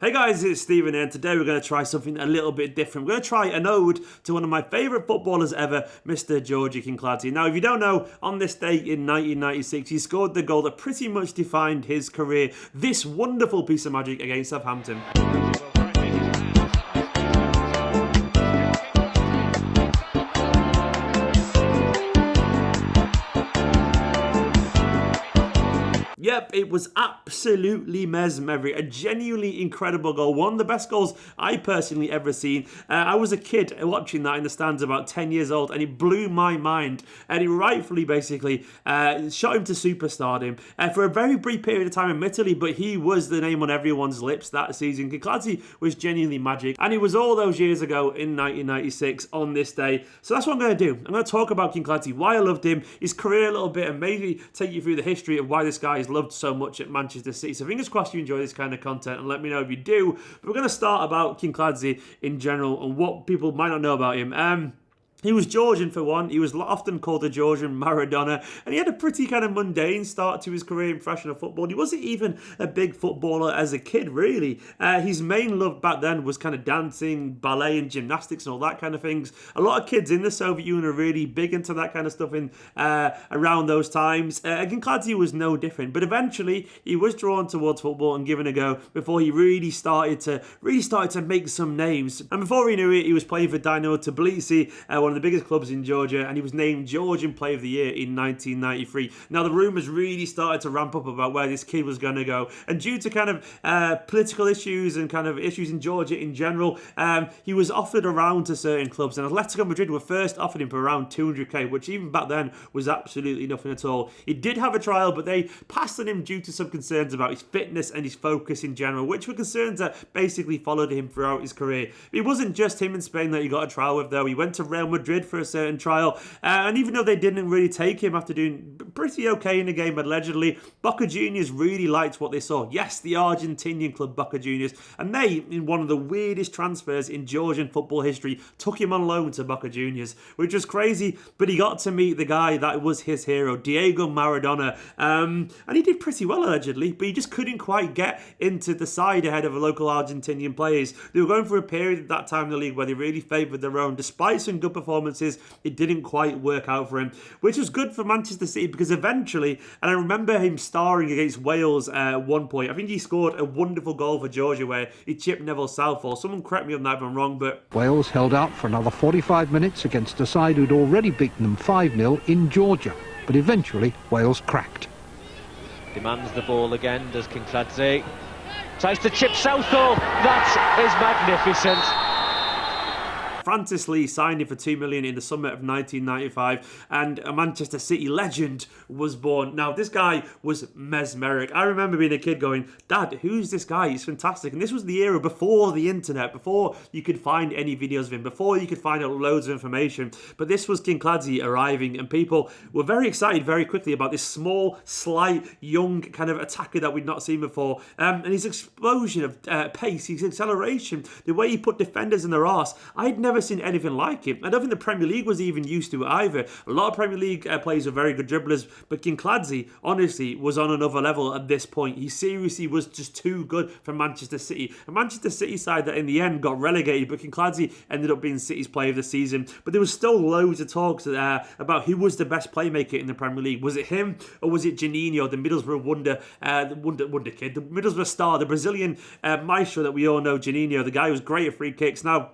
Hey guys, it's Stephen here, and today we're going to try something a little bit different. We're going to try an ode to one of my favourite footballers ever, Mr. Georgi Kinkladze. Now, if you don't know, on this day in 1996, he scored the goal that pretty much defined his career. This wonderful piece of magic against Southampton. Yep, it was absolutely mesmeric. A genuinely incredible goal. One of the best goals I personally ever seen. I was a kid watching that in the stands, about 10 years old, and it blew my mind. And it rightfully, basically, shot him to superstardom for a very brief period of time, admittedly, but he was the name on everyone's lips that season. Kinkladze was genuinely magic, and it was all those years ago in 1996 on this day. So that's what I'm going to do. I'm going to talk about Kinkladze, why I loved him, his career a little bit, and maybe take you through the history of why this guy is loved so much at Manchester City. So fingers crossed you enjoy this kind of content, and let me know if you do. But we're going to start about Kinkladze in general and what people might not know about him. He was Georgian for one. He was often called the Georgian Maradona, and he had a pretty kind of mundane start to his career in professional football. He wasn't even a big footballer as a kid, really. His main love back then was kind of dancing, ballet and gymnastics and all that kind of things. A lot of kids in the Soviet Union are really big into that kind of stuff in around those times. Kinkladze was no different, but eventually he was drawn towards football and given a go before he really started to make some names. And before he knew it, he was playing for Dynamo Tbilisi, one of the biggest clubs in Georgia, and he was named Georgian Player of the Year in 1993. Now, the rumours really started to ramp up about where this kid was going to go, and due to kind of political issues and kind of issues in Georgia in general, he was offered around to certain clubs, and Atletico Madrid were first offered him for around 200k, which even back then was absolutely nothing at all. He did have a trial, but they passed on him due to some concerns about his fitness and his focus in general, which were concerns that basically followed him throughout his career. It wasn't just him in Spain that he got a trial with, though. He went to Real Madrid for a certain trial, and even though they didn't really take him after doing pretty okay in the game allegedly, Boca Juniors really liked what they saw. Yes, the Argentinian club Boca Juniors, and they, in one of the weirdest transfers in Georgian football history, took him on loan to Boca Juniors, which was crazy, but he got to meet the guy that was his hero, Diego Maradona, and he did pretty well allegedly, but he just couldn't quite get into the side ahead of the local Argentinian players. They were going through a period at that time in the league where they really favoured their own. Despite some good performances, it didn't quite work out for him, which was good for Manchester City because eventually, and I remember him starring against Wales at one point, I think he scored a wonderful goal for Georgia where he chipped Neville Southall. Someone correct me on that if I'm wrong, but Wales held out for another 45 minutes against a side who'd already beaten them 5-0 in Georgia, but eventually Wales cracked. Demands the ball again, does Kinkladze. Tries to chip Southall. That is magnificent. Francis Lee signed him for $2 million in the summer of 1995, and a Manchester City legend was born. Now, this guy was mesmeric. I remember being a kid going, "Dad, who's this guy? He's fantastic." And this was the era before the internet, before you could find any videos of him, before you could find out loads of information. But this was Kinkladze arriving, and people were very excited very quickly about this small, slight, young kind of attacker that we'd not seen before. And his explosion of pace, his acceleration, the way he put defenders in their arse, I'd never seen anything like it. I don't think the Premier League was even used to it either. A lot of Premier League players are very good dribblers, but Kinkladze, honestly, was on another level at this point. He seriously was just too good for Manchester City. A Manchester City side that in the end got relegated, but Kinkladze ended up being City's player of the season. But there was still loads of talks about who was the best playmaker in the Premier League. Was it him, or was it Juninho, the Middlesbrough wonder kid, the Middlesbrough star, the Brazilian maestro that we all know, Juninho, the guy who was great at free kicks? Now,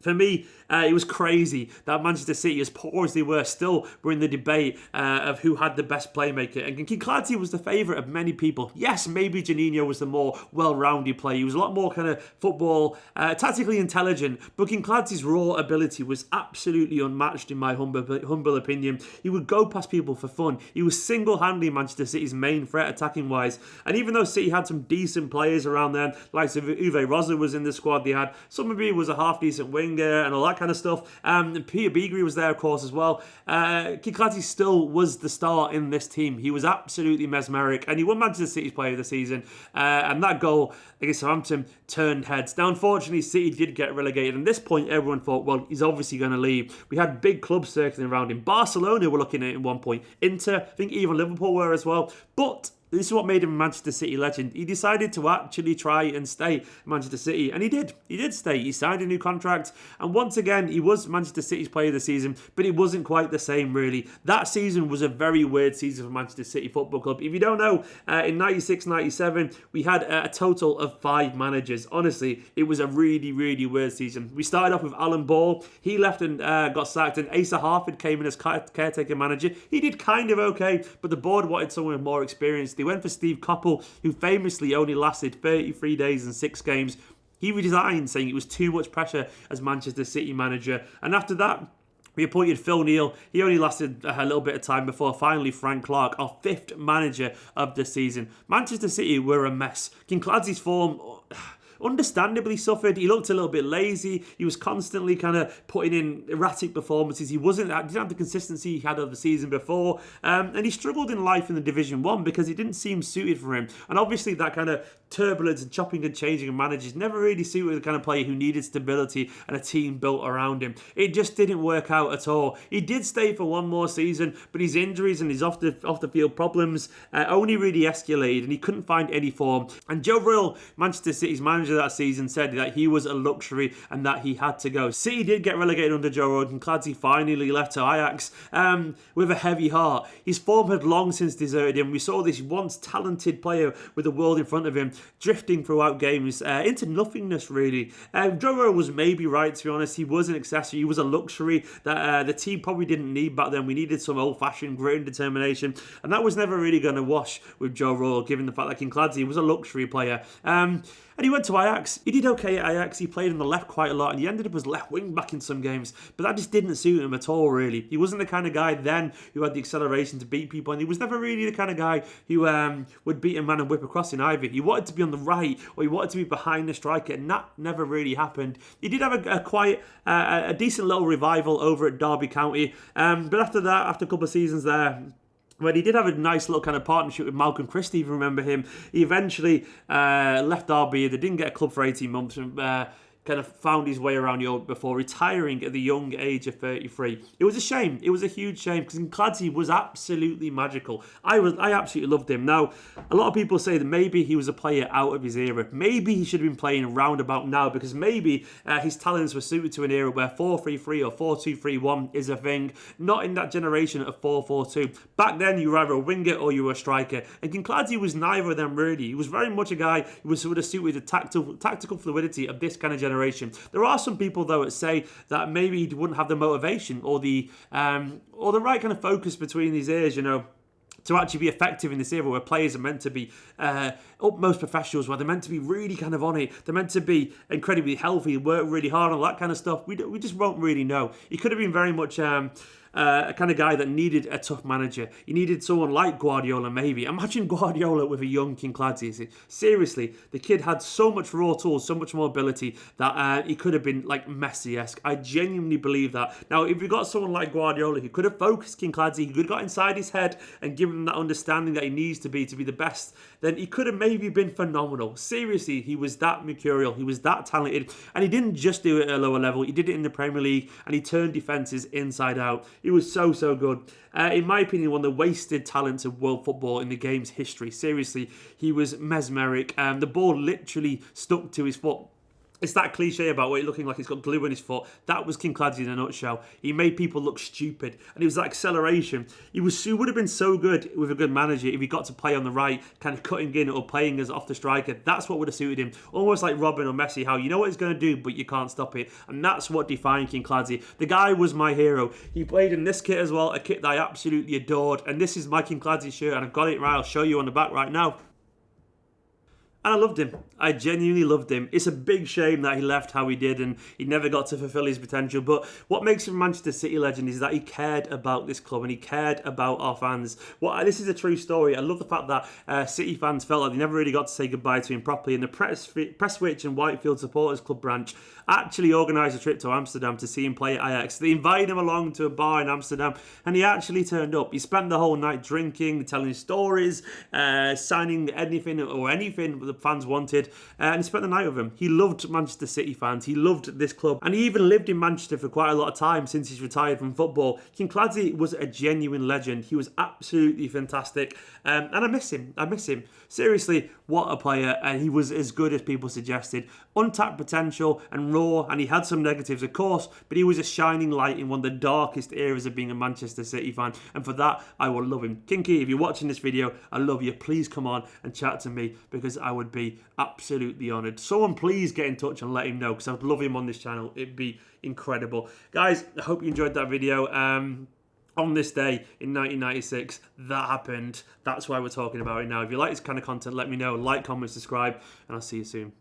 for me, it was crazy that Manchester City, as poor as they were, still were in the debate of who had the best playmaker. And Kinkladze was the favourite of many people. Yes, maybe Juninho was the more well-rounded player. He was a lot more kind of football, tactically intelligent. But Kinkladze's raw ability was absolutely unmatched in my humble opinion. He would go past people for fun. He was single-handedly Manchester City's main threat attacking-wise. And even though City had some decent players around then, like Uwe Rosler was in the squad they had, somebody was a half-decent winger and all that kind of stuff. Peter Beagrie was there, of course, as well. Kinkladze still was the star in this team. He was absolutely mesmeric, and he won Manchester City's player of the season. And that goal against Southampton turned heads. Now, unfortunately, City did get relegated. And at this point, everyone thought, well, he's obviously going to leave. We had big clubs circling around him. Barcelona were looking at it at one point. Inter, I think even Liverpool were as well. But this is what made him a Manchester City legend. He decided to actually try and stay at Manchester City, and he did. He did stay. He signed a new contract, and once again, he was Manchester City's player of the season, but it wasn't quite the same, really. That season was a very weird season for Manchester City Football Club. If you don't know, in 96-97, we had a total of 5 managers. Honestly, it was a really, really weird season. We started off with Alan Ball. He left and got sacked, and Asa Harford came in as caretaker manager. He did kind of okay, but the board wanted someone with more experience. They went for Steve Coppell, who famously only lasted 33 days and 6 games. He resigned, saying it was too much pressure as Manchester City manager. And after that, we appointed Phil Neal. He only lasted a little bit of time before finally Frank Clark, our 5th manager of the season. Manchester City were a mess. Kinkladze's form understandably suffered. He looked a little bit lazy. He was constantly kind of putting in erratic performances. He didn't have the consistency he had of the season before. And he struggled in life in the Division 1 because it didn't seem suited for him. And obviously that kind of turbulence and chopping and changing of managers never really suited the kind of player who needed stability and a team built around him. It just didn't work out at all. He did stay for one more season, but his injuries and his off the field problems only really escalated, and he couldn't find any form. And Joe Royle, Manchester City's manager that season, said that he was a luxury and that he had to go. City did get relegated under Joe Royle, and Kinkladze finally left to Ajax with a heavy heart. His form had long since deserted him. We saw this once talented player with the world in front of him drifting throughout games into nothingness, really. Joe Royle was maybe right, to be honest. He was an accessory. He was a luxury that the team probably didn't need back then. We needed some old-fashioned grit and determination, and that was never really going to wash with Joe Royle, given the fact that Kinkladze was a luxury player. And he went to Ajax. He did okay at Ajax. He played on the left quite a lot, and he ended up as left wing back in some games. But that just didn't suit him at all, really. He wasn't the kind of guy then who had the acceleration to beat people, and he was never really the kind of guy who would beat a man and whip across in either. He wanted to be on the right, or he wanted to be behind the striker, and that never really happened. He did have a decent little revival over at Derby County, but after that, after a couple of seasons there, when he did have a nice little kind of partnership with Malcolm Christie, if you remember him, he eventually left Derby. They didn't get a club for 18 months and kind of found his way around Europe before retiring at the young age of 33. It was a shame. It was a huge shame because Kinkladze was absolutely magical. I absolutely loved him. Now, a lot of people say that maybe he was a player out of his era. Maybe he should have been playing round about now because maybe his talents were suited to an era where 4-3-3 or 4-2-3-1 is a thing, not in that generation of 4-4-2. Back then, you were either a winger or you were a striker, and Kinkladze was neither of them really. He was very much a guy who was sort of suited the tactical fluidity of this kind of generation. There are some people, though, that say that maybe he wouldn't have the motivation or the right kind of focus between his ears, to actually be effective in this era where players are meant to be utmost professionals, where they're meant to be really kind of on it, they're meant to be incredibly healthy, work really hard, all that kind of stuff. We just won't really know. He could have been very much a kind of guy that needed a tough manager. He needed someone like Guardiola, maybe. Imagine Guardiola with a young Kinkladze. Seriously, the kid had so much raw tools, so much more ability that he could have been like Messi-esque. I genuinely believe that. Now, if you got someone like Guardiola who could have focused Kinkladze, he could have got inside his head and given him that understanding that he needs to be the best, then he could have maybe been phenomenal. Seriously, he was that mercurial. He was that talented. And he didn't just do it at a lower level. He did it in the Premier League, and he turned defences inside out. He was so good. In my opinion, one of the wasted talents of world football in the game's history. Seriously, he was mesmeric. The ball literally stuck to his foot. It's that cliche about it looking like he's got glue in his foot. That was Kinkladze in a nutshell. He made people look stupid, and it was that acceleration. He would have been so good with a good manager if he got to play on the right, kind of cutting in or playing as off the striker. That's what would have suited him. Almost like Robin or Messi, how you know what he's going to do, but you can't stop it. And that's what defined Kinkladze. The guy was my hero. He played in this kit as well, a kit that I absolutely adored. And this is my Kinkladze shirt, and I've got it right. I'll show you on the back right now. And I loved him. I genuinely loved him. It's a big shame that he left how he did and he never got to fulfill his potential. But what makes him a Manchester City legend is that he cared about this club and he cared about our fans. This is a true story. I love the fact that City fans felt like they never really got to say goodbye to him properly. And the Prestwich and Whitefield Supporters Club branch actually organised a trip to Amsterdam to see him play at Ajax. They invited him along to a bar in Amsterdam and he actually turned up. He spent the whole night drinking, telling stories, signing anything the fans wanted, and he spent the night with them. He loved Manchester City fans. He loved this club, and he even lived in Manchester for quite a lot of time since he's retired from football. Kinkladze was a genuine legend. He was absolutely fantastic, and I miss him. I miss him. Seriously, what a player, and he was as good as people suggested. Untapped potential and raw, and he had some negatives, of course, but he was a shining light in one of the darkest eras of being a Manchester City fan, and for that, I will love him. Kinky, if you're watching this video, I love you. Please come on and chat to me, because I would be absolutely honoured. Someone please get in touch and let him know, because I'd love him on this channel. It'd be incredible. Guys, I hope you enjoyed that video. On this day in 1996, that happened. That's why we're talking about it now. If you like this kind of content, let me know. Like, comment, subscribe, and I'll see you soon.